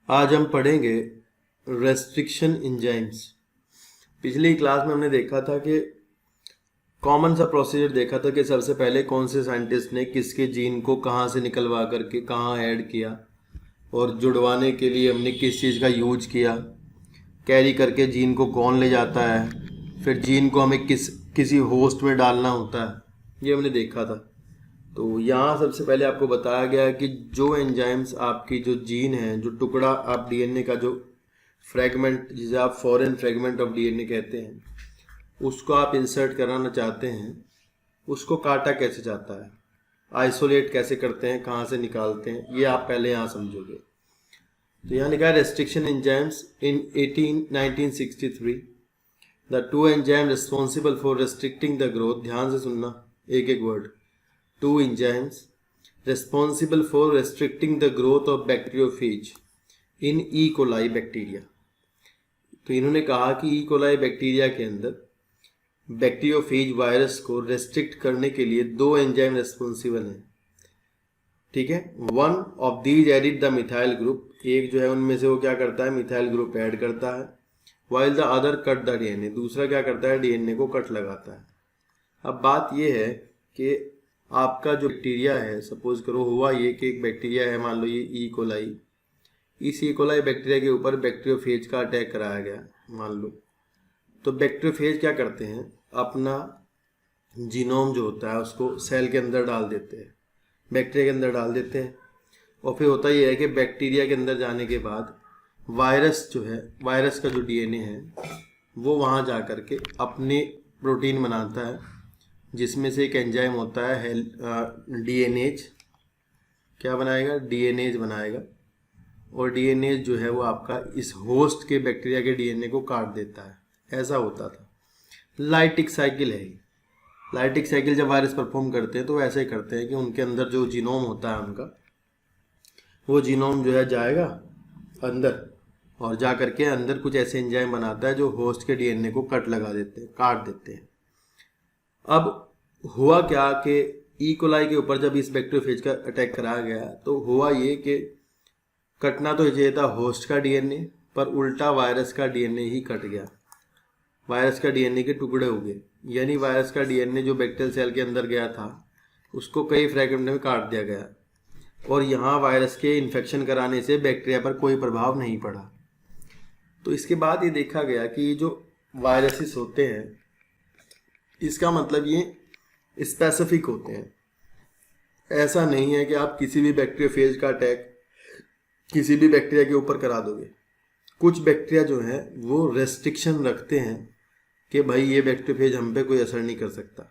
आज हम पढ़ेंगे रेस्ट्रिक्शन एंजाइम्स। पिछली क्लास में हमने देखा था कि कॉमन सा प्रोसीजर देखा था कि सबसे पहले कौन से साइंटिस्ट ने किसके जीन को कहाँ से निकलवा करके कहाँ ऐड किया और जुड़वाने के लिए हमने किस चीज़ का यूज किया, कैरी करके जीन को कौन ले जाता है, फिर जीन को हमें किसी होस्ट में डालना होता है, ये हमने देखा था। तो यहाँ सबसे पहले आपको बताया गया है कि जो एंजाइम्स आपकी जो जीन है, जो टुकड़ा आप डीएनए का जो फ्रेगमेंट जिसे आप फॉरेन फ्रेगमेंट ऑफ डीएनए कहते हैं, उसको आप इंसर्ट कराना चाहते हैं, उसको काटा कैसे जाता है, आइसोलेट कैसे करते हैं, कहाँ से निकालते हैं, ये आप पहले यहाँ समझोगे। तो यहाँ लिखा है restriction enzymes in 1963 the two enzyme responsible for restricting the growth. ध्यान से सुनना एक एक word. Two enzymes responsible for restricting the growth of bacteriophage in E. coli bacteria। तो इन्होंने कहा कि E. coli बैक्टीरिया के अंदर बैक्टीरियोफेज वायरस को रेस्ट्रिक्ट करने के लिए दो एंजाइम रेस्पॉन्सिबल हैं। ठीक है, one of these added the methyl group, एक जो है उनमें से वो क्या करता है, मिथाइल ग्रुप ऐड करता है, while the other cut the DNA, दूसरा क्या करता है, डीएनए को कट लगाता है। अब बात यह है कि आपका जो बैक्टीरिया है, सपोज करो हुआ ये कि एक बैक्टीरिया है, मान लो ये ई कोलाई, इस ई कोलाई बैक्टीरिया के ऊपर बैक्टीरियोफेज का अटैक कराया गया मान लो। तो बैक्टीरियोफेज क्या करते हैं, अपना जीनोम जो होता है उसको सेल के अंदर डाल देते हैं, बैक्टीरिया के अंदर डाल देते हैं। और फिर होता ये है कि बैक्टीरिया के अंदर जाने के बाद वायरस जो है, वायरस का जो डीएनए है वो वहाँ जा कर के अपने प्रोटीन बनाता है, जिसमें से एक एंजाइम होता है डीएनएज। क्या बनाएगा, डीएनएज बनाएगा। और डीएनएज जो है वो आपका इस होस्ट के बैक्टीरिया के डीएनए को काट देता है। ऐसा होता था। लाइटिक साइकिल है। लाइटिक साइकिल जब वायरस परफॉर्म करते हैं तो ऐसे ही करते हैं कि उनके अंदर जो जीनोम होता है उनका, वो जीनोम जो है जाएगा अंदर और जा करके अंदर कुछ ऐसे एंजाइम बनाता है जो होस्ट के डीएनए को कट लगा देते हैं, काट देते हैं। अब हुआ क्या कि ई कोलाई के ऊपर जब इस बैक्टीरियोफेज का अटैक कराया गया तो हुआ ये कि कटना तो चाहिए था होस्ट का डीएनए, पर उल्टा वायरस का डीएनए ही कट गया। वायरस का डीएनए के टुकड़े हो गए, यानी वायरस का डीएनए जो बैक्टीरियल सेल के अंदर गया था उसको कई फ्रैगमेंट में काट दिया गया। और यहाँ वायरस के इन्फेक्शन कराने से बैक्टीरिया पर कोई प्रभाव नहीं पड़ा। तो इसके बाद ये देखा गया कि जो वायरसेस होते हैं, इसका मतलब ये स्पेसिफिक होते हैं। ऐसा नहीं है कि आप किसी भी बैक्टीरियोफेज का अटैक किसी भी बैक्टीरिया के ऊपर करा दोगे। कुछ बैक्टीरिया जो है वो रेस्ट्रिक्शन रखते हैं कि भाई ये बैक्टीरियोफेज हम पे कोई असर नहीं कर सकता।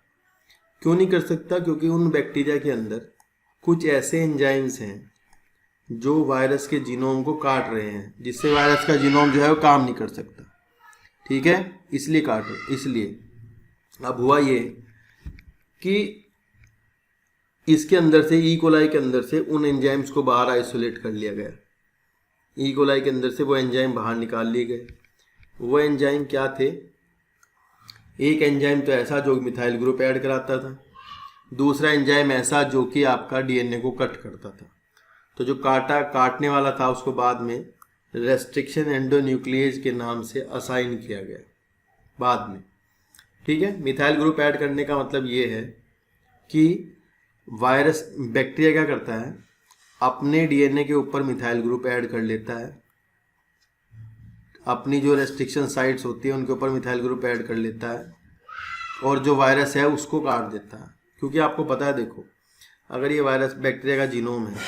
क्यों नहीं कर सकता, क्योंकि उन बैक्टीरिया के अंदर कुछ ऐसे एंजाइम्स हैं जो वायरस के जीनोम को काट रहे हैं, जिससे वायरस का जीनोम जो है वो काम नहीं कर सकता। ठीक है, इसलिए काट रहे। इसलिए अब हुआ ये कि इसके अंदर से, ई कोलाई के अंदर से उन एंजाइम्स को बाहर आइसोलेट कर लिया गया। ई कोलाई के अंदर से वो एंजाइम बाहर निकाल लिए गए। वो एंजाइम क्या थे, एक एंजाइम तो ऐसा जो मिथाइल ग्रुप ऐड कराता था, दूसरा एंजाइम ऐसा जो कि आपका डीएनए को कट करता था। तो जो काटने वाला था उसको बाद में रेस्ट्रिक्शन एंडोन्यूक्लिएज के नाम से असाइन किया गया बाद में। ठीक है, मिथाइल ग्रुप ऐड करने का मतलब ये है कि वायरस बैक्टीरिया क्या करता है, अपने डीएनए के ऊपर मिथाइल ग्रुप ऐड कर लेता है, अपनी जो रेस्ट्रिक्शन साइट्स होती है उनके ऊपर मिथाइल ग्रुप ऐड कर लेता है, और जो वायरस है उसको काट देता है। क्योंकि आपको पता है, देखो अगर ये वायरस बैक्टीरिया का जीनोम है,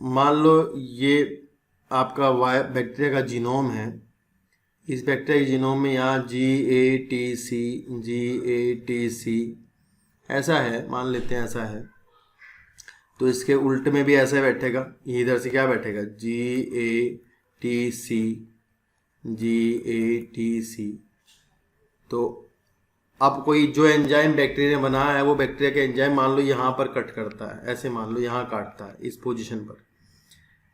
मान लो ये आपका बैक्टीरिया का जीनोम है, इस बैक्टीरिया के जीनोम में यहाँ GATC ऐसा है, मान लेते हैं ऐसा है, तो इसके उल्ट में भी ऐसा बैठेगा। इधर से क्या बैठेगा, GATC। तो अब कोई जो एंजाइम बैक्टीरिया ने बनाया है वो बैक्टीरिया के एंजाइम मान लो यहाँ पर कट करता है, ऐसे मान लो यहाँ काटता है इस पोजीशन पर।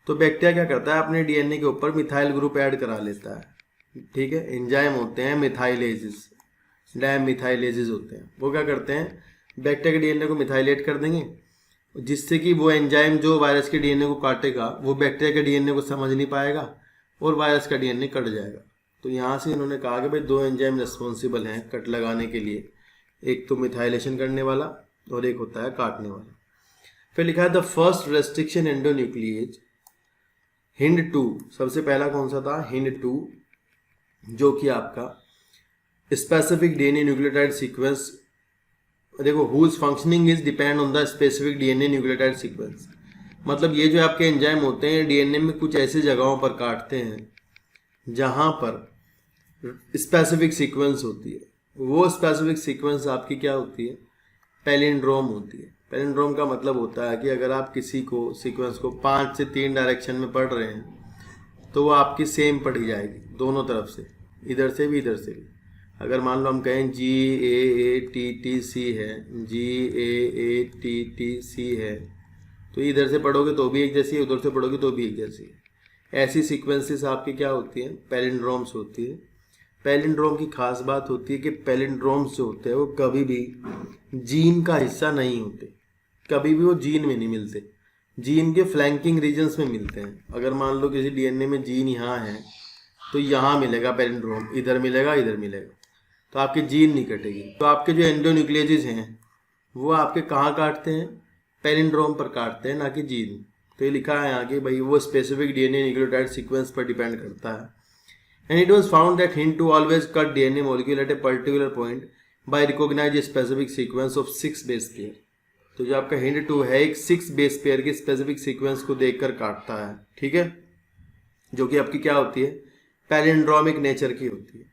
तो बैक्टीरिया क्या करता है, अपने डीएनए के ऊपर मिथाइल ग्रुप ऐड करा लेता है। ठीक है, एंजाइम होते हैं मिथाइलेजेस, डैम मिथाइलेजेस होते हैं। वो क्या करते हैं, बैक्टीरिया के डीएनए को मिथाइलेट कर देंगे, जिससे कि वो एंजाइम जो वायरस के डीएनए को काटेगा वो बैक्टीरिया के डीएनए को समझ नहीं पाएगा और वायरस का डीएनए कट जाएगा। तो यहाँ से इन्होंने कहा कि भाई दो एंजाइम रिस्पॉन्सिबल हैं कट लगाने के लिए, एक तो मिथाइलेशन करने वाला और एक होता है काटने वाला। फिर लिखा है the first restriction endonuclease HIND2, सबसे पहला कौन सा था? HIND2, जो कि आपका स्पेसिफिक डीएनए न्यूक्लियोटाइड सीक्वेंस, देखो whose functioning is depend on the specific DNA nucleotide sequence. मतलब ये जो आपके एंजाइम होते हैं डीएनए में कुछ ऐसी जगहों पर काटते हैं जहां पर स्पेसिफिक सीक्वेंस होती है। वो स्पेसिफिक सीक्वेंस आपकी क्या होती है? पैलिंड्रोम होती है। पैलिंड्रोम का मतलब होता है कि अगर आप किसी को सीक्वेंस को 5 से 3 डायरेक्शन में पढ़ रहे हैं तो वो आपकी सेम पढ़ी जाएगी दोनों तरफ से, इधर से भी इधर से भी। अगर मान लो हम कहें GAATTC है, GAATTC है, तो इधर से पढ़ोगे तो भी एक जैसी है, उधर से पढ़ोगे तो भी एक जैसी है। ऐसी सीक्वेंसेस आपकी क्या होती हैं? पैलिंड्रोम्स होती है। पैलिंड्रोम की खास बात होती है कि पैलिंड्रोम्स जो होते हैं वो कभी भी जीन का हिस्सा नहीं होते, कभी भी वो जीन में नहीं मिलते, जीन के फ्लैंकिंग रीजन्स में मिलते हैं। अगर मान लो किसी डीएनए में जीन यहाँ है तो यहाँ मिलेगा पैलिंड्रोम, इधर मिलेगा, इधर मिलेगा, तो आपकी जीन नहीं कटेगी। तो आपके जो एंडोन्यूक्लियेजेस हैं वो आपके कहाँ काटते हैं? पैलिंड्रोम पर काटते हैं, ना कि जीन। तो ये लिखा है यहाँ कि भाई वो स्पेसिफिक डीएनए न्यूक्लियोटाइड सीक्वेंस पर डिपेंड करता है। And it was found that HIND2 always cut DNA molecule at a particular point by recognize a specific sequence of 6 base pair। तो जो आपका HIND2 है एक 6 base pair के स्पेसिफिक सीक्वेंस को देखकर काटता है, ठीक है, जो कि आपकी क्या होती है? पैलिंड्रोमिक नेचर की होती है।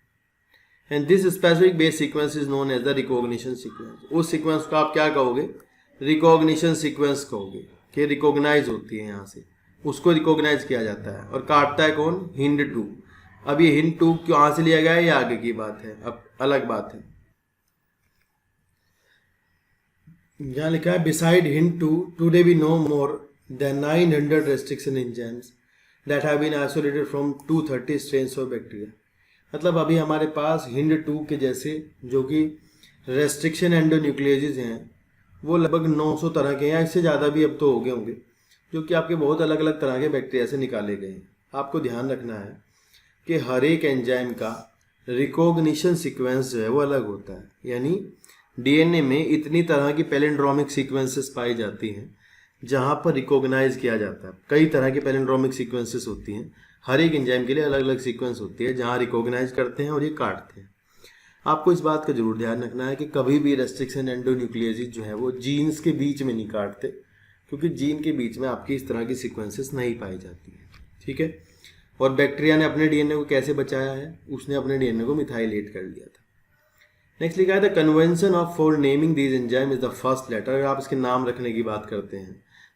And this specific base sequence is known as the recognition sequence. उस सीक्वेंस को आप क्या कहोगे? रिकॉग्निशन सीक्वेंस कहोगे, कि रिकॉग्नाइज होती है, यहाँ से उसको रिकॉग्नाइज किया जाता है। और काटता है कौन? HIND2। अब ये HIND2 कहाँ से लिया गया है ये आगे की बात है, अब अलग बात है। यहाँ लिखा है beside HIND2 today we know more than 900 restriction enzymes that have been isolated from 230 strains of bacteria. मतलब अभी हमारे पास HIND2 के जैसे जो कि रेस्ट्रिक्शन एंडोन्यूक्लियेजेस हैं वो लगभग 900 तरह के हैं, इससे ज़्यादा भी अब तो हो गए होंगे, जो कि आपके बहुत अलग अलग तरह के बैक्टीरिया से निकाले गए हैं। आपको ध्यान रखना है कि हर एक एंजाइम का रिकॉग्निशन सीक्वेंस जो है वो अलग होता है। यानी डीएनए में इतनी तरह की पैलिंड्रोमिक सीक्वेंसेस पाई जाती हैं जहां पर रिकॉग्नाइज किया जाता है। कई तरह की पैलिंड्रोमिक सीक्वेंसेस होती हैं, हर एक एंजाइम के लिए अलग अलग सीक्वेंस होती है जहां रिकॉग्नाइज करते हैं और ये काटते हैं। आपको इस बात का जरूर ध्यान रखना है कि कभी भी रेस्ट्रिक्शन एंडोन्यूक्लियेजेस जो है वो जीन्स के बीच में नहीं काटते, क्योंकि जीन के बीच में आपकी इस तरह की सीक्वेंसेस नहीं पाई जाती है, ठीक है। और बैक्टीरिया ने अपने डीएनए को कैसे बचाया है? उसने अपने डीएनए को मिथाइलेट कर दिया था। नेक्स्ट लिखा है the convention of for naming these enzyme is the first letter. अगर आप इसके नाम रखने की बात करते हैं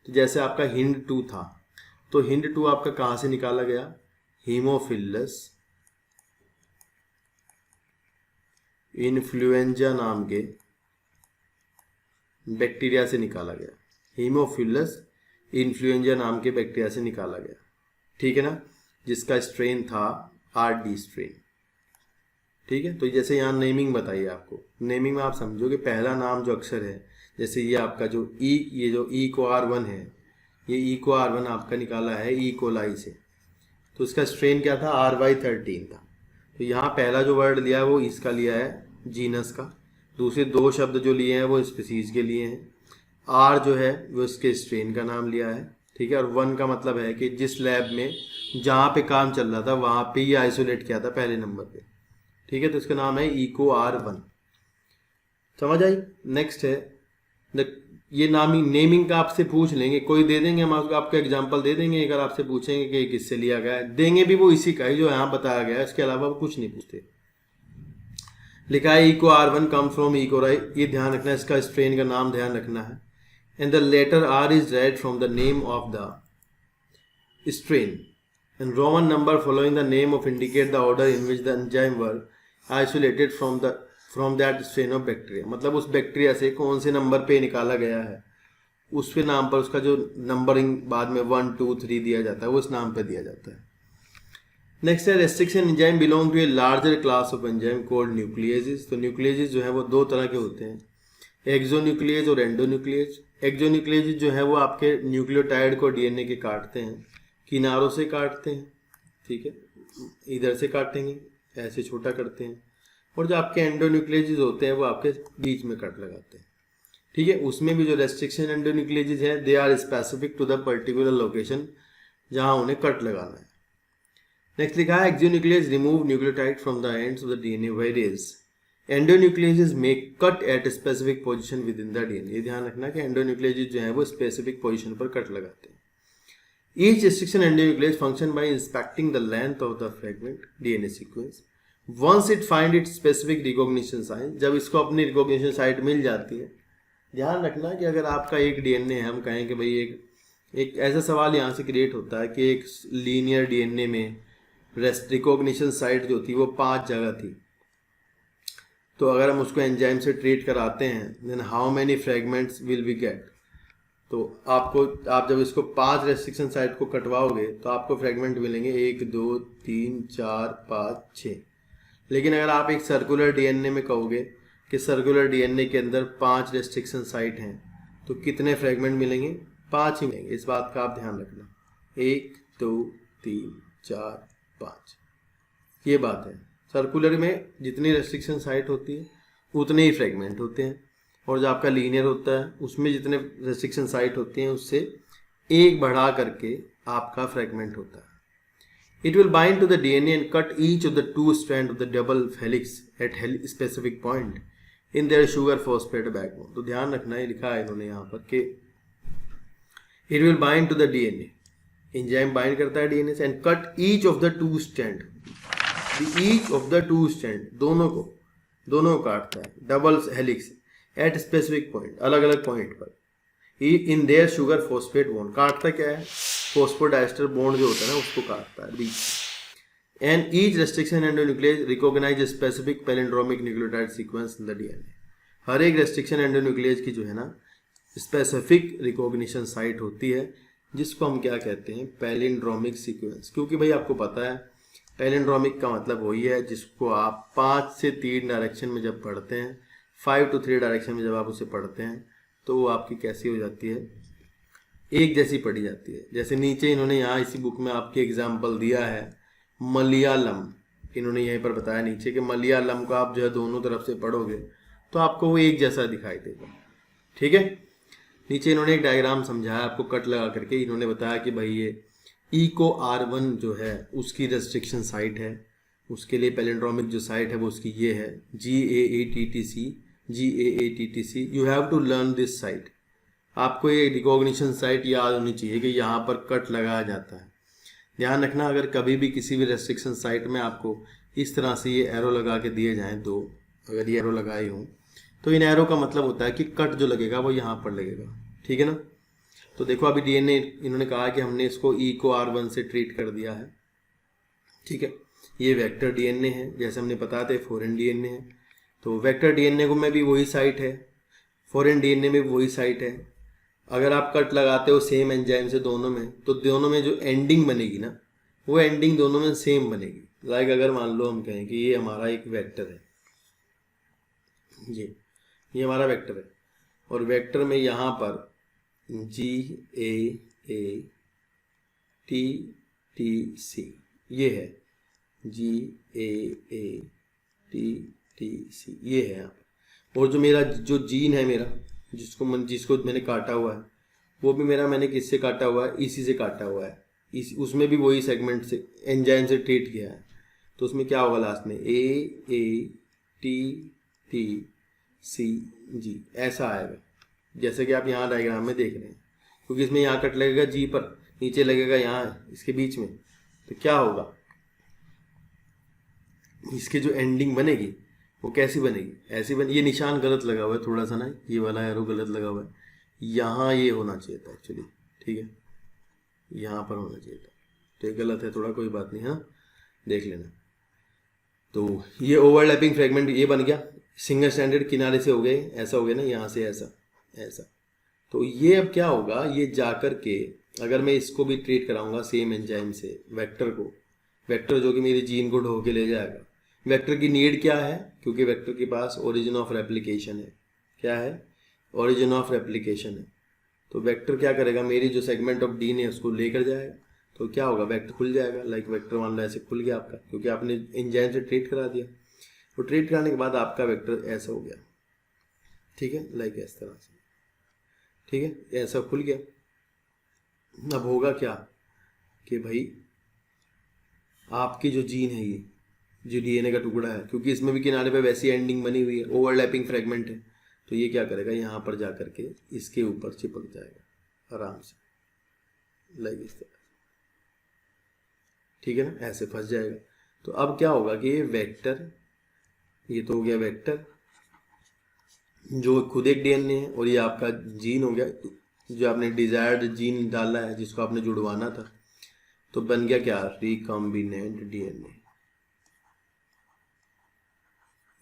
तो जैसे आपका HIND2 था, तो HIND2 आपका कहाँ से निकाला गया? हीमोफिलस इन्फ्लुएंजा नाम के बैक्टीरिया से निकाला गया। हीमोफिलस इन्फ्लुएंजा नाम के बैक्टीरिया से निकाला गया, ठीक है ना, जिसका स्ट्रेन था RD स्ट्रेन, ठीक है। तो जैसे यहाँ नेमिंग बताइए आपको, नेमिंग में आप समझो कि पहला नाम जो अक्षर है, जैसे ये आपका जो ये जो E को R1 है, ये E को R1 आपका निकाला है E. coli से, तो इसका स्ट्रेन क्या था? RY13 था। तो यहाँ पहला जो वर्ड लिया है वो इसका लिया है जीनस का, दूसरे दो शब्द जो लिए हैं वो स्पीसीज के लिए हैं। R जो है वो इसके स्ट्रेन का नाम लिया है, ठीक है। और 1 का मतलब है कि जिस लैब में जहाँ पे काम चल रहा था वहाँ पे ये आइसोलेट किया था पहले नंबर पे, ठीक है। तो इसका नाम है ECO R1, समझ आई। नेक्स्ट है ये नेमिंग का आपसे पूछ लेंगे, कोई दे देंगे, हम आपको एग्जांपल दे देंगे। अगर आपसे पूछेंगे कि किससे लिया गया है, देंगे भी वो इसी का ही जो यहाँ बताया गया है, इसके अलावा वो कुछ नहीं पूछते। लिखा है ECO R1 come from E. coli, ये ध्यान रखना है, इसका स्ट्रेन का नाम ध्यान रखना है। And the letter R is derived from the name of the strain and Roman number following the name of indicate the order in which the enzyme were isolated from that strain of bacteria। मतलब उस bacteria से कौन से number पे निकाला गया है, उस पे नाम पर उसका जो नंबरिंग बाद में 1 2 3 दिया जाता है वो उस नाम पे दिया जाता है। नेक्स्ट है restriction enzyme belong to a larger class of enzyme called nucleases. तो न्यूक्लियेजेस जो है वो दो तरह के होते हैं, एक्सोन्यूक्लियेज और एंडोन्यूक्लियेज। एक्सोन्यूक्लियोटाइड जो है वो आपके न्यूक्लियोटाइड को डीएनए के काटते हैं, किनारों से काटते हैं, ठीक है, इधर से काटेंगे, ऐसे छोटा करते हैं, और जो आपके एंडोन्यूक्लियोटाइड होते हैं वो आपके बीच में कट लगाते हैं, ठीक है। उसमें भी जो रेस्ट्रिक्शन एंडोन्यूक्लियोटाइड है they are specific to the particular location जहां उन्हें कट लगाना है। नेक्स्ट लिखा है exonucleotide remove nucleotide from the ends of the DNA whereas endonucleotide make cut at specific position within the DNA. ये ध्यान रखना कि एंडोन्यूक्लियोटाइड जो है वो स्पेसिफिक पोजीशन पर कट लगाते हैं। Each restriction endonucleotide function by inspecting the length of the fragment DNA sequence once it find it specific recognition site. जब इसको अपनी रिकॉग्निशन साइट मिल जाती है, ध्यान रखना कि अगर आपका एक डीएनए है, हम कहें कि भाई एक ऐसा सवाल यहाँ से क्रिएट होता है कि एक लीनियर डीएनए में रिकॉग्निशन साइट जो थी वो 5 जगह थी, तो अगर हम उसको एंजाइम से ट्रीट कराते हैं then how many fragments will we get. तो आप जब इसको 5 रेस्ट्रिक्शन साइट को कटवाओगे तो आपको फ्रेगमेंट मिलेंगे 1 2 3 4 5 6। लेकिन अगर आप एक सर्कुलर डीएनए में कहोगे कि सर्कुलर डीएनए के अंदर 5 रेस्ट्रिक्शन साइट हैं तो कितने फ्रेगमेंट मिलेंगे? 5 ही मिलेंगे। इस बात का आप ध्यान रखना, 1 2 3 4 5, ये बात है। सर्कुलर में जितनी रेस्ट्रिक्शन साइट होती है उतने ही फ्रेगमेंट होते हैं, और जो आपका लीनियर होता है उसमें जितने रेस्ट्रिक्शन साइट होती हैं उससे एक बढ़ा करके आपका फ्रेगमेंट होता है। It will bind to the DNA and cut each of the 2 strands of the double helix at specific point in their sugar phosphate backbone। तो ध्यान रखना, ये लिखा है इन्होंने यहाँ पर कि it will bind to the DNA, enzyme bind करता है डीएनए से, and cut each of the 2 strand, each of the 2 strand, दोनों को काटता है double helix at specific point, अलग अलग पॉइंट पर, in their sugar phosphate bond. काटता क्या है? फॉस्फोडाइस्टर बॉन्ड जो होता है ना उसको काटता है बीच। And each restriction endonucleotide recognize specific palindromic nucleotide sequence in the DNA. हर एक रेस्ट्रिक्शन एंडोन्यूक्लियोटाइड की जो है ना स्पेसिफिक रिकॉग्निशन साइट होती है, जिसको हम क्या कहते हैं? Palindromic sequence. क्योंकि भाई आपको पता है पैलिंड्रोमिक का मतलब वही है जिसको आप 5 से 3 डायरेक्शन में जब पढ़ते हैं, 5 to 3 डायरेक्शन में जब आप उसे पढ़ते हैं तो वो आपकी कैसी हो जाती है? एक जैसी पढ़ी जाती है। जैसे नीचे इन्होंने यहाँ इसी बुक में आपके एग्जाम्पल दिया है मलयालम, इन्होंने यहीं पर बताया नीचे कि मलयालम को आप जो है दोनों तरफ से पढ़ोगे तो आपको वो एक जैसा दिखाई देगा, ठीक है। नीचे इन्होंने एक डायग्राम समझाया आपको कट लगा करके, इन्होंने बताया कि भाई ये इको R1 जो है उसकी रेस्ट्रिक्शन साइट है, उसके लिए पैलिंड्रोमिक जो साइट है वो उसकी ये है GAATTC। You have to learn this site. आपको ये रिकॉग्निशन साइट याद होनी चाहिए कि यहाँ पर कट लगाया जाता है। ध्यान रखना, अगर कभी भी किसी भी रेस्ट्रिक्शन साइट में आपको इस तरह से ये एरो लगा के दिए जाएं, तो अगर ये एरो लगाए हों तो इन एरो का मतलब होता है कि कट जो लगेगा वो यहाँ पर लगेगा, ठीक है ना। तो देखो अभी डीएनए इन्होंने कहा कि हमने इसको इको R1 से ट्रीट कर दिया है, ठीक है। ये वेक्टर डीएनए है, जैसे हमने बताया था फॉरेन डीएनए है, तो वेक्टर डीएनए में भी वही साइट है, फॉरेन डीएनए में भी वही साइट है। अगर आप कट लगाते हो सेम एंजाइम से दोनों में, तो दोनों में जो एंडिंग बनेगी ना वो एंडिंग दोनों में सेम बनेगी। लाइक अगर मान लो हम कहें कि ये हमारा एक वेक्टर है, ये हमारा वेक्टर है, और वेक्टर में यहाँ पर GAATTC ये है, GAATTC ये है यहाँ पर। और जो मेरा जो जीन है मेरा जिसको मैंने काटा हुआ है वो भी मेरा मैंने किससे काटा हुआ है? इसी से काटा हुआ है। उसमें भी वही सेगमेंट से एंजाइम से ट्रीट किया है, तो उसमें क्या होगा लास्ट में? AATTCG ऐसा आएगा, जैसे कि आप यहाँ डायग्राम में देख रहे हैं। क्योंकि इसमें यहाँ कट लगेगा जी पर, नीचे लगेगा यहाँ इसके बीच में, तो क्या होगा? इसकी जो एंडिंग बनेगी वो कैसी बनेगी? ऐसी बन। ये निशान गलत लगा हुआ है थोड़ा सा ना, ये वाला एरो गलत लगा हुआ है, यहाँ ये होना चाहिए था एक्चुअली, ठीक है, यहाँ पर होना चाहिए था, तो ये गलत है थोड़ा, कोई बात नहीं, हाँ देख लेना। तो ये ओवरलैपिंग फ्रेगमेंट ये बन गया, सिंगल स्टैंडर्ड किनारे से हो गए, ऐसा हो गया ना, यहाँ से ऐसा ऐसा। तो ये अब क्या होगा? ये जाकर के अगर मैं इसको भी ट्रीट कराऊंगा सेम एंजाइम से, वेक्टर को, वेक्टर जो कि मेरी जीन को ढो के ले जाएगा। वेक्टर की नीड क्या है? क्योंकि वेक्टर के पास ओरिजिन ऑफ रेप्लिकेशन है। क्या है? ओरिजिन ऑफ रेप्लिकेशन है। तो वेक्टर क्या करेगा, मेरी जो सेगमेंट ऑफ डीएनए है उसको लेकर जाएगा, तो क्या होगा, वेक्टर खुल जाएगा। लाइक वेक्टर मान लो ऐसे खुल गया आपका, क्योंकि आपने एंजाइम से ट्रीट करा दिया। तो ट्रीट कराने के बाद आपका वेक्टर ऐसा हो गया, ठीक है, लाइक इस तरह से, ठीक है, ऐसा खुल गया। अब होगा क्या कि भाई आपकी जो जीन है, ये जो डीएनए का टुकड़ा है, क्योंकि इसमें भी किनारे पे वैसी एंडिंग बनी हुई है, ओवरलैपिंग फ्रेगमेंट है, तो ये क्या करेगा, यहाँ पर जा करके इसके ऊपर चिपक जाएगा आराम से, लाइक इस तरह, ठीक है ना, ऐसे फंस जाएगा। तो अब क्या होगा कि ये वेक्टर, ये तो हो गया वेक्टर जो खुद एक डीएनए है, और ये आपका जीन हो गया जो आपने डिजायर्ड जीन डाला है जिसको आपने जुड़वाना था, तो बन गया क्या, रिकॉम्बिनेंट डीएनए,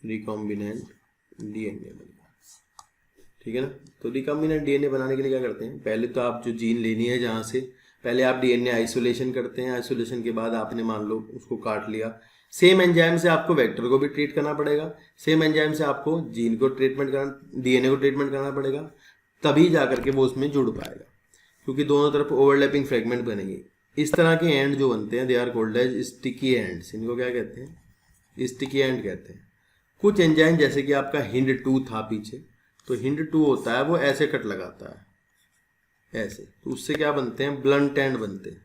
रिकॉम्बिनेंट डीएनए बन गया, ठीक है ना। तो रिकॉम्बिनेंट डीएनए बनाने के लिए क्या करते हैं, पहले तो आप जो जीन लेनी है जहाँ से, पहले आप डीएनए आइसोलेशन करते हैं, आइसोलेशन के बाद आपने मान लो उसको काट लिया, सेम एंजाइम से आपको वेक्टर को भी ट्रीट करना पड़ेगा, सेम एंजाइम से आपको जीन को ट्रीटमेंट करना, डीएनए को ट्रीटमेंट करना पड़ेगा, तभी जा करके वो उसमें जुड़ पाएगा, क्योंकि दोनों तरफ ओवरलैपिंग फ्रेगमेंट बनेंगे। इस तरह के एंड जो बनते हैं they are called as sticky ends, इनको क्या कहते हैं, स्टिकी एंड कहते हैं। कुछ एंजाइम जैसे कि आपका हिंड 2 था पीछे, तो हिंड 2 होता है वो ऐसे कट लगाता है ऐसे, तो उससे क्या बनते हैं, ब्लंट एंड बनते हैं।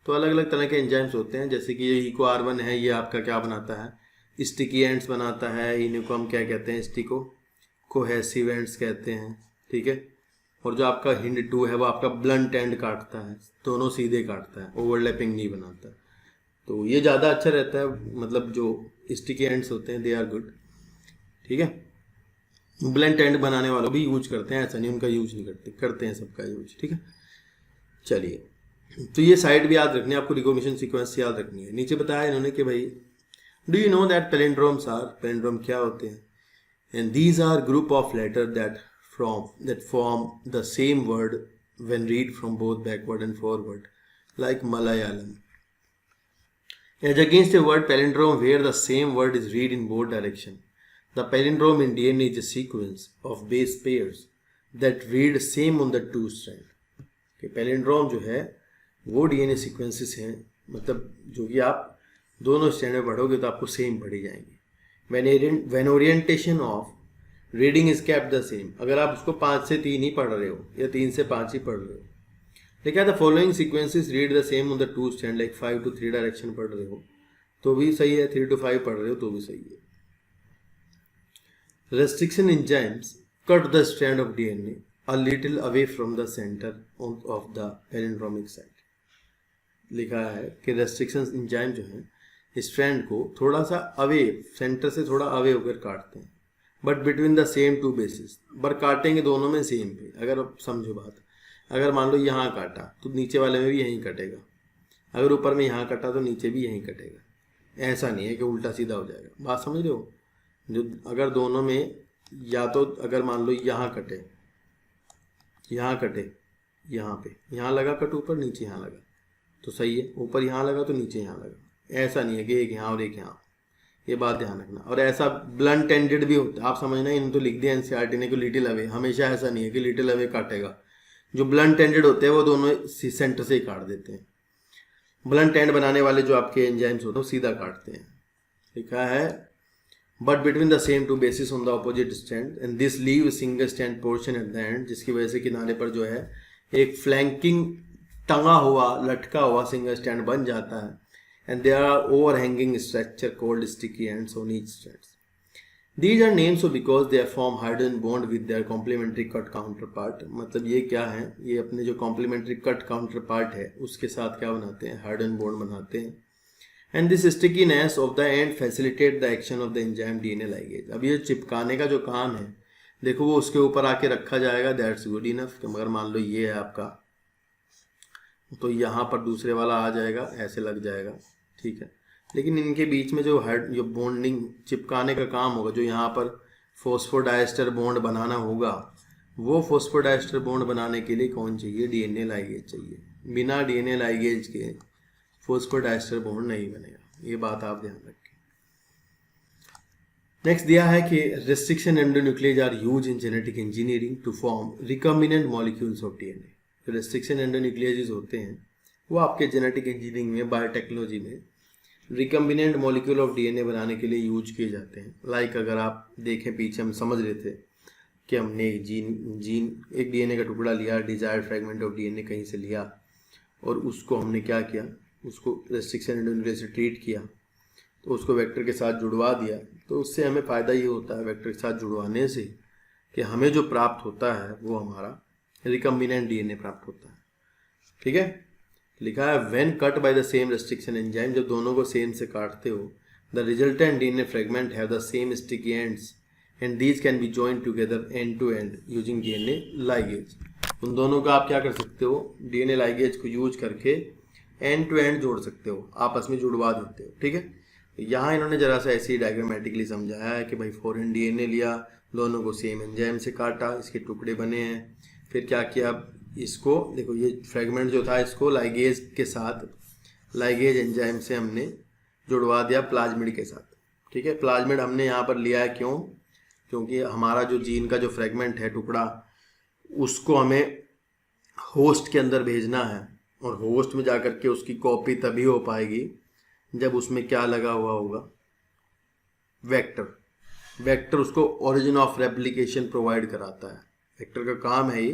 तो अलग अलग तरह के एंजाइम्स होते हैं, जैसे कि ये इको R1 है, ये आपका क्या बनाता है, स्टिकी एंड्स बनाता है, इनको हम क्या कहते हैं, स्टिको कोहेसिव एंड्स कहते हैं, ठीक है। और जो आपका हिंड 2 है वो आपका ब्लंट एंड काटता है, दोनों सीधे काटता है, ओवरलैपिंग नहीं बनाता। तो ये ज़्यादा अच्छा रहता है, मतलब जो स्टिकी एंड्स होते हैं दे आर गुड, ठीक है। ब्लंट एंड बनाने वालों भी यूज करते हैं, ऐसा नहीं उनका यूज नहीं करते, करते हैं सबका यूज, ठीक है। चलिए, तो ये साइड भी याद रखनी है आपको, रिकॉग्निशन सीक्वेंस याद रखनी है। नीचे बताया इन्होंने कि भाई do you know that palindromes are, palindrome क्या होते हैं, and these are group of letter that form the same word when read from both backward and forward, like Malayalam. As against a word palindrome where the same word is read in both direction. The palindrome in DNA is a sequence of base pairs that read same on the two strand. कि palindrome जो है वो DNA sequences हैं, मतलब जो कि आप दोनों स्टैंड में पढ़ोगे तो आपको सेम पढ़ी जाएंगी। When orientation of reading is kept the same, अगर आप उसको 5 से 3 ही पढ़ रहे हो या 3 से 5 ही पढ़ रहे हो, लेकिन the following sequences read the same on the 2 stand, like 5 to 3 direction पढ़ रहे हो तो भी सही है, 3 to 5 पढ़ रहे हो तो भी सही है। Restriction enzymes cut the strand of DNA a little away from the centre of the palindromic site. लिखा है कि रेस्ट्रिक्शन एंजाइम जो है स्ट्रैंड को थोड़ा सा अवे, सेंटर से थोड़ा अवे होकर काटते हैं, but between the same 2 basis, पर काटेंगे दोनों में सेम पे। अगर आप समझो बात, अगर मान लो यहाँ काटा तो नीचे वाले में भी यहीं कटेगा, अगर ऊपर में यहाँ कटा तो नीचे भी यहीं कटेगा, ऐसा नहीं है कि उल्टा सीधा हो जाएगा। बात समझ रहे हो, जो अगर दोनों में या तो अगर मान लो यहाँ कटे, यहाँ कटे, यहाँ पे यहाँ लगा कट ऊपर, नीचे यहाँ लगा तो सही है, ऊपर यहाँ लगा तो नीचे यहाँ लगा, ऐसा नहीं है कि एक यहाँ और एक यहाँ, ये बात ध्यान रखना। और ऐसा ब्लंट एंडेड भी होता है, आप समझना, इन तो लिख दिया एनसीईआरटी ने कि लिटिल अवे, हमेशा ऐसा नहीं है कि लिटिल अवे काटेगा। जो ब्लंट एंडेड होते हैं वो दोनों सेंटर से ही काट देते हैं, ब्लंट एंड बनाने वाले जो आपके एंजाइम्स होते हैं वो सीधा काटते हैं। लिखा है but between the same 2 basis on the opposite stand and this leave single stand portion at the end, जिसकी वजह से किनारे पर जो है एक फ्लैंकिंग टंगा हुआ लटका हुआ सिंगल स्टैंड बन जाता है, and there are overhanging structure called sticky ends on each strands. These are named so because they form hydrogen bond with their complementary cut counterpart. मतलब ये क्या है, ये अपने जो complementary cut counterpart है उसके साथ क्या बनाते हैं, hydrogen bond बनाते हैं। And this stickiness of the end facilitate the action of the enzyme DNA ligase. अब ये चिपकाने का जो काम है, देखो वो उसके ऊपर आके रखा जाएगा, that's good enough। मगर मान लो ये है आपका, तो यहाँ पर दूसरे वाला आ जाएगा, ऐसे लग जाएगा, ठीक है। लेकिन इनके बीच में जो बॉन्डिंग चिपकाने का काम होगा, जो यहाँ पर फॉस्फोडाइस्टर बॉन्ड बनाना होगा, वो फॉस्फोडाइस्टर बॉन्ड बनाने के लिए कौन चाहिए, डीएनए लाइगेज चाहिए। बिना डीएनए लाइगेज के फॉस्फोडाइस्टर बॉन्ड नहीं बनेगा, ये बात आप ध्यान रखें। नेक्स्ट दिया है कि restriction endonuclease are use in genetic engineering to form recombinant molecules of DNA. जो रेस्ट्रिक्शन एंडोन्यूक्लियस होते हैं वो आपके जेनेटिक इंजीनियरिंग में, बायोटेक्नोलॉजी में रिकम्बिनेंट मॉलिक्यूल ऑफ डीएनए बनाने के लिए यूज किए जाते हैं। लाइक अगर आप देखें पीछे हम समझ रहे थे कि हमने एक डीएनए का टुकड़ा लिया, डिजायर्ड फ्रेगमेंट ऑफ डीएनए कहीं से लिया और उसको हमने क्या किया, उसको रेस्ट्रिक्शन एंडोन्यूक्लियस से ट्रीट किया, तो उसको वेक्टर के साथ जुड़वा दिया। तो उससे हमें फ़ायदा ये होता है वेक्टर के साथ जुड़वाने से कि हमें जो प्राप्त होता है वो हमारा रिकम्बिनेंट डीएनए प्राप्त होता है। ठीक है, लिखा है when cut by the same restriction enzyme, जब दोनों को सेम से काटते हो, the resultant DNA fragment have the same sticky ends and these can be joined together end to end using DNA ligase. उन दोनों का आप क्या कर सकते हो, डीएनए लाइगेज को यूज करके एंड टू एंड जोड़ सकते हो, आपस में जुड़वा देते हो। ठीक है, यहाँ इन्होंने जरा सा ऐसे ही डायग्रामेटिकली समझाया है कि भाई फॉरेन डीएनए लिया, दोनों को सेम एंजाइम से काटा, इसके टुकड़े बने हैं, फिर क्या किया, इसको देखो ये फ्रेगमेंट जो था इसको लाइगेज के साथ, लाइगेज एंजाइम से हमने जुड़वा दिया प्लाज्मिड के साथ। ठीक है, प्लाज्मिड हमने यहाँ पर लिया है क्यों, क्योंकि हमारा जो जीन का जो फ्रेगमेंट है टुकड़ा, उसको हमें होस्ट के अंदर भेजना है और होस्ट में जाकर के उसकी कॉपी तभी हो पाएगी जब उसमें क्या लगा हुआ होगा, वेक्टर। वेक्टर उसको ओरिजिन ऑफ रेप्लिकेशन प्रोवाइड कराता है। वेक्टर का काम है ये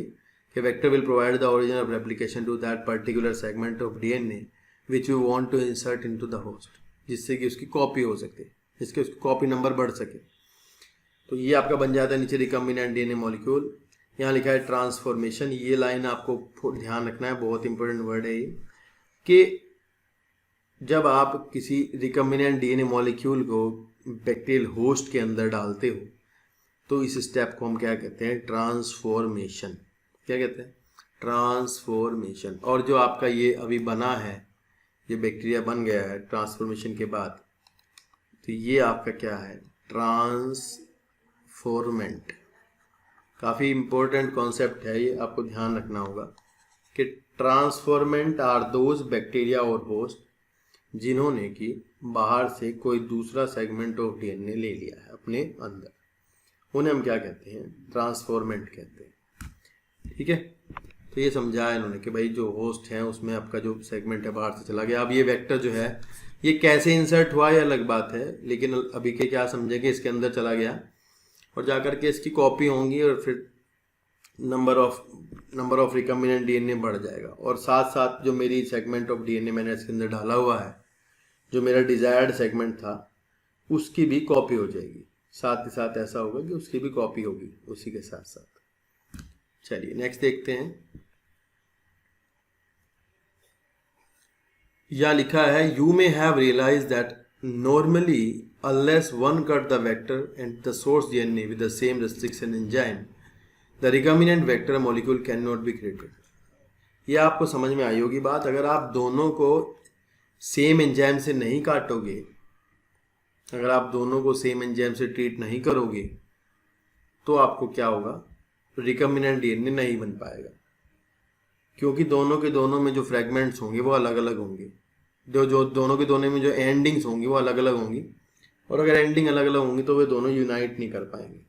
कि vector will provide the origin of replication to that particular segment of DNA which you want to insert into the host, जिससे कि उसकी कॉपी हो सके, जिसके उसकी कॉपी नंबर बढ़ सके। तो ये आपका बन जाता है नीचे रिकम्बिनेंट डीएनए मॉलिक्यूल। यहाँ लिखा है ट्रांसफॉर्मेशन, ये लाइन आपको ध्यान रखना है, बहुत इंपॉर्टेंट वर्ड है ये, कि जब आप किसी रिकम्बिनेंट डीएनए मॉलिक्यूल को बैक्टीरियल होस्ट के अंदर डालते हो तो इस स्टेप को हम क्या कहते हैं, ट्रांसफॉर्मेशन। क्या कहते हैं, ट्रांसफॉर्मेशन। और जो आपका ये अभी बना है, ये बैक्टीरिया बन गया है ट्रांसफॉर्मेशन के बाद, तो ये आपका क्या है, ट्रांसफॉर्मेंट। काफ़ी इंपॉर्टेंट कॉन्सेप्ट है ये, आपको ध्यान रखना होगा कि ट्रांसफॉर्मेंट आर दोज बैक्टीरिया और होस्ट जिन्होंने कि बाहर से कोई दूसरा सेगमेंट ऑफ डीएनए ले लिया है अपने अंदर, उन्हें हम क्या कहते हैं, ट्रांसफॉर्मेंट कहते हैं। ठीक है, तो ये समझाया इन्होंने कि भाई जो होस्ट है उसमें आपका जो सेगमेंट है बाहर से चला गया। अब ये वेक्टर जो है ये कैसे इंसर्ट हुआ ये अलग बात है, लेकिन अभी के क्या समझे कि इसके अंदर चला गया और जाकर के इसकी कॉपी होंगी और फिर नंबर ऑफ रिकम्बिनेंट डीएनए बढ़ जाएगा। और साथ साथ जो मेरी सेगमेंट ऑफ डीएनए मैंने इसके अंदर डाला हुआ है, जो मेरा डिजायर्ड सेगमेंट था, उसकी भी कॉपी हो जाएगी। साथ ही साथ ऐसा होगा कि उसकी भी कॉपी होगी उसी के साथ साथ। चलिए नेक्स्ट देखते हैं। यह लिखा है you may have realize that normally unless one cut the vector and the source DNA with the same restriction enzyme, the recombinant vector molecule cannot be created। ये आपको समझ में आई होगी बात। अगर आप दोनों को सेम एंजाइम से नहीं काटोगे, अगर आप दोनों को सेम एंजाइम से ट्रीट नहीं करोगे, तो आपको क्या होगा, रिकम्बिनेंट डीएनए नहीं बन पाएगा, क्योंकि दोनों के दोनों में जो फ्रेगमेंट्स होंगे वो अलग अलग होंगे, जो दोनों के दोनों में जो एंडिंग्स होंगी वो अलग अलग होंगी, और अगर एंडिंग अलग अलग होंगी तो वे दोनों यूनाइट नहीं कर पाएंगे।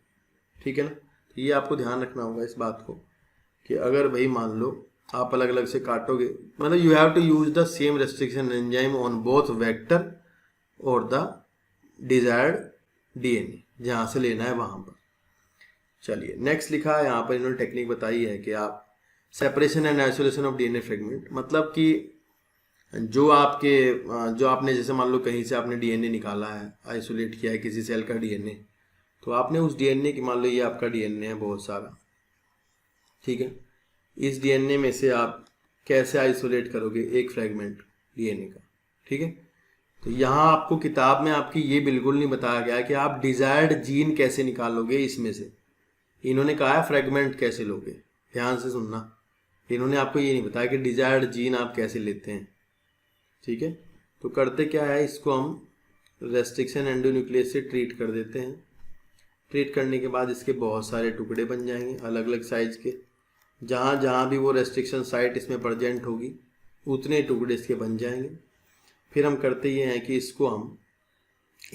ठीक है ना, तो ये आपको ध्यान रखना होगा इस बात को कि अगर भाई मान लो आप अलग अलग से काटोगे, मतलब you have to use the same restriction enzyme on both vector और द डिजायर्ड डीएनए, जहाँ से लेना है वहाँ पर। चलिए नेक्स्ट लिखा है यहाँ पर, इन्होंने टेक्निक बताई है कि आप separation and isolation of DNA fragment, मतलब कि जो आपने जैसे मान लो कहीं से आपने डीएनए निकाला है, आइसोलेट किया है किसी सेल का डीएनए, तो आपने उस डीएनए की, मान लो ये आपका डीएनए है बहुत सारा, ठीक है, इस डीएनए में से आप कैसे आइसोलेट करोगे एक फ्रेगमेंट डीएनए का। ठीक है, तो यहाँ आपको किताब में आपकी ये बिल्कुल नहीं बताया गया कि आप डिजायर्ड जीन कैसे निकालोगे इसमें से। इन्होंने कहा है फ्रेगमेंट कैसे लोगे, ध्यान से सुनना, इन्होंने आपको ये नहीं बताया कि डिजायर्ड जीन आप कैसे लेते हैं। ठीक है, तो करते क्या है, इसको हम रेस्ट्रिक्शन एंडोन्यूक्लियस से ट्रीट कर देते हैं। ट्रीट करने के बाद इसके बहुत सारे टुकड़े बन जाएंगे अलग अलग साइज के, जहाँ जहाँ भी वो रेस्ट्रिक्शन साइट इसमें प्रेजेंट होगी उतने टुकड़े इसके बन जाएंगे। फिर हम करते ये हैं कि इसको हम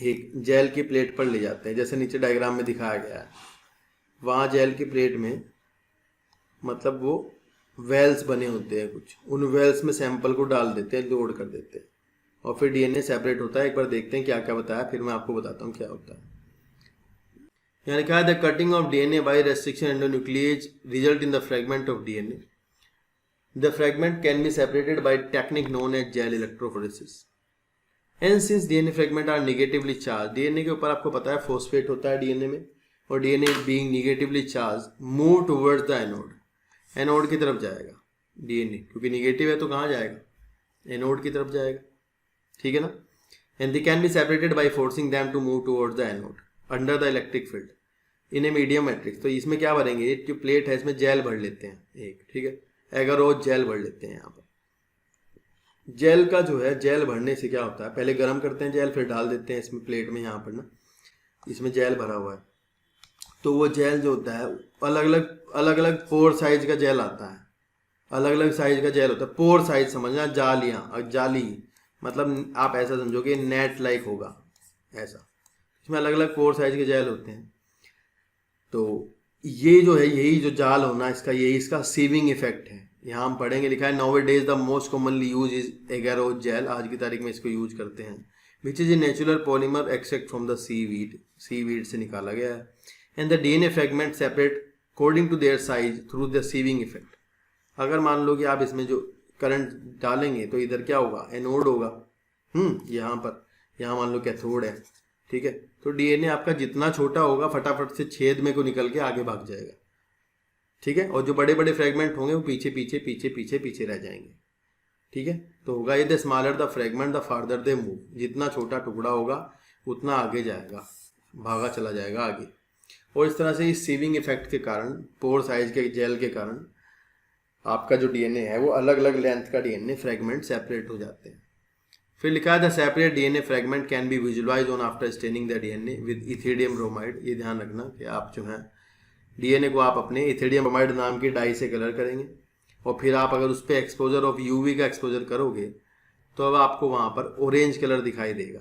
एक जेल की प्लेट पर ले जाते हैं, जैसे नीचे डायग्राम में दिखाया गया है। वहाँ जेल की प्लेट में मतलब वो वेल्स बने होते हैं कुछ, उन वेल्स में सैंपल को डाल देते हैं, लोड कर देते हैं, और फिर डीएनए सेपरेट होता है। एक बार देखते हैं क्या क्या बताया, फिर मैं आपको बताता हूँ क्या होता है। यहाँ लिखा है the cutting of DNA by restriction endonuclease result in the fragment of DNA. The fragment can be separated by technique known as gel electrophoresis. And since DNA fragment are negatively charge, DNA के ऊपर आपको पता है phosphate होता है DNA में, और DNA being negatively charge move towards the anode, anode की तरफ जाएगा डीएनए, क्योंकि नेगेटिव है तो कहाँ जाएगा, एनोड की तरफ जाएगा, ठीक है ना। And they can be separated by forcing them to move towards the anode under the electric field in a medium matrix. तो इसमें क्या भरेंगे, ये जो प्लेट है इसमें जेल भर लेते हैं एक, ठीक है, एगारोज जेल भर लेते हैं यहाँ पर। जेल का जो है, जेल भरने से क्या होता है, पहले गर्म करते हैं जेल, फिर डाल देते हैं इसमें प्लेट में, यहाँ पर ना इसमें जेल भरा हुआ है। तो वो जेल जो होता है अलग अलग पोर साइज का जेल आता है, अलग अलग साइज का जेल होता है। पोर साइज समझना, जालियाँ, और जाली मतलब आप ऐसा समझोगे नेट लाइक होगा ऐसा, इसमें अलग अलग पोर साइज के जेल होते हैं। तो ये जो है, यही जो जाल होना इसका, यही इसका सीविंग इफेक्ट है। यहाँ हम पढ़ेंगे, लिखा है nowadays the most commonly use is agarose gel, आज की तारीख में इसको यूज करते हैं, which is a natural polymer extract from the seaweed से निकाला गया है। And the DNA fragment separate according to their size through the sieving effect. अगर मान लो कि आप इसमें जो करंट डालेंगे तो इधर क्या होगा, एनोड होगा, यहाँ पर, यहाँ मान लो कैथोड है, ठीक है। तो डीएनए आपका जितना छोटा होगा फटाफट से छेद में को निकल के आगे भाग जाएगा, ठीक है, और जो बड़े बड़े फ्रेगमेंट होंगे वो पीछे पीछे पीछे पीछे पीछे रह जाएंगे, ठीक है। तो होगा ये the smaller the fragment the farther they move, जितना छोटा टुकड़ा होगा उतना आगे जाएगा, भागा चला जाएगा आगे। और इस तरह से इस सीविंग इफेक्ट के कारण, पोर साइज के जेल के कारण आपका जो डीएनए है वो अलग अलग लेंथ का डीएनए फ्रेगमेंट सेपरेट हो जाते हैं। फिर लिखा है the separate DNA fragment can be visualize on after staining the DNA with ethidium bromide. ये ध्यान रखना कि आप जो है डीएनए को आप अपने इथिडियम ब्रोमाइड नाम की डाई से कलर करेंगे, और फिर आप अगर उस पर एक्सपोजर ऑफ यूवी का एक्सपोजर करोगे तो अब आपको वहाँ पर ऑरेंज कलर दिखाई देगा,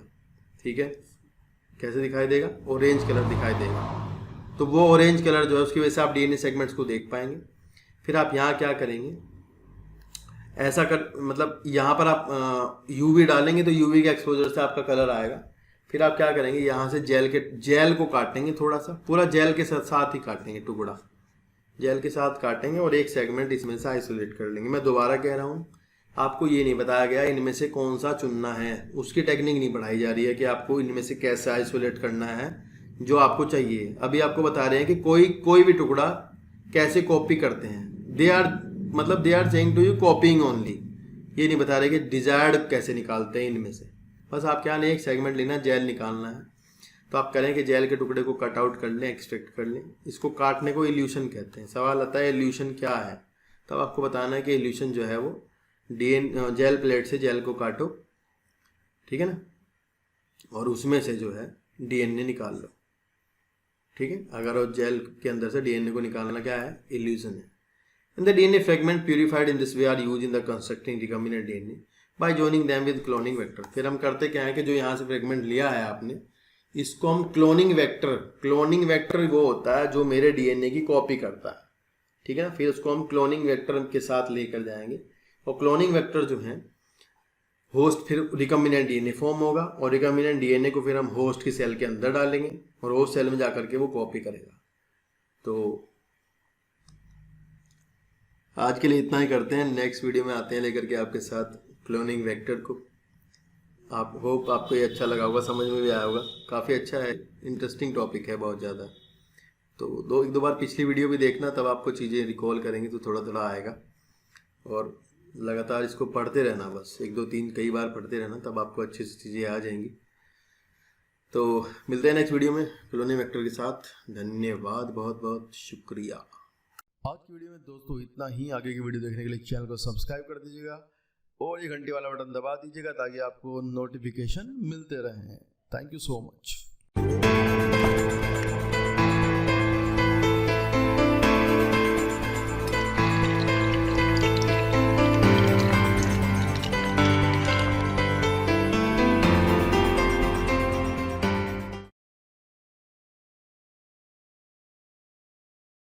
ठीक है। कैसे दिखाई देगा, ऑरेंज कलर दिखाई देगा। तो वो ऑरेंज कलर जो है उसकी वजह से आप डीएनए सेगमेंट्स को देख पाएंगे। फिर आप यहाँ क्या करेंगे, ऐसा कर मतलब यहाँ पर आप यूवी डालेंगे तो यूवी के एक्सपोजर से आपका कलर आएगा। फिर आप क्या करेंगे, यहाँ से जेल को काटेंगे, थोड़ा सा पूरा जेल के साथ ही काटेंगे, टुकड़ा जेल के साथ काटेंगे और एक सेगमेंट इसमें से आइसोलेट कर लेंगे। मैं दोबारा कह रहा हूँ, आपको ये नहीं बताया गया इनमें से कौन सा चुनना है, उसकी टेक्निक नहीं पढ़ाई जा रही है कि आपको इनमें से कैसे आइसोलेट करना है जो आपको चाहिए। अभी आपको बता रहे हैं कि कोई भी टुकड़ा कैसे कॉपी करते हैं। They are saying to you copying only, ये नहीं बता रहे कि डिजायर्ड कैसे निकालते हैं इनमें से। बस आप क्या नहीं, एक सेगमेंट लेना, जेल निकालना है। तो आप करें कि जेल के टुकड़े को कट आउट कर लें, एक्सट्रैक्ट कर लें। इसको काटने को इल्यूशन कहते हैं। सवाल आता है इल्यूशन क्या है, तब आपको बताना है कि इल्यूशन जो है वो जेल प्लेट से जेल को काटो, ठीक है ना, और उसमें से जो है डीएनए निकाल लो, ठीक है। अगर वो जेल के अंदर से डीएनए को निकालना क्या है, इल्यूशन है। And the DNA fragment purified in this way are used in the constructing recombinant DNA by joining them with cloning vector। फिर हम करते क्या है कि जो यहाँ से फ्रेगमेंट लिया है आपने, इसको हम क्लोनिंग वेक्टर वो होता है जो मेरे डीएनए की कॉपी करता है, ठीक है ना। फिर उसको हम क्लोनिंग वेक्टर के साथ लेकर जाएंगे, और क्लोनिंग वेक्टर जो है होस्ट, फिर रिकम्बिनेंट डीएनए फॉर्म होगा, और रिकम्बिनेंट डीएनए को फिर हम होस्ट की सेल के अंदर डालेंगे, और होस्ट सेल में जाकर के वो कॉपी करेगा। तो आज के लिए इतना ही करते हैं, नेक्स्ट वीडियो में आते हैं लेकर के आपके साथ क्लोनिंग वेक्टर को। आप होप आपको ये अच्छा लगा होगा, समझ में भी आया होगा। काफ़ी अच्छा है, इंटरेस्टिंग टॉपिक है बहुत ज़्यादा। तो एक दो बार पिछली वीडियो भी देखना, तब आपको चीज़ें रिकॉल करेंगे तो थोड़ा थोड़ा आएगा। और लगातार इसको पढ़ते रहना, बस एक दो तीन कई बार पढ़ते रहना, तब आपको अच्छी सी चीज़ें आ जाएंगी। तो मिलते हैं नेक्स्ट वीडियो में क्लोनिंग वेक्टर के साथ। धन्यवाद, बहुत बहुत शुक्रिया। आज की वीडियो में दोस्तों इतना ही। आगे की वीडियो देखने के लिए चैनल को सब्सक्राइब कर दीजिएगा और ये घंटी वाला बटन दबा दीजिएगा ताकि आपको नोटिफिकेशन मिलते रहें। Thank you so much.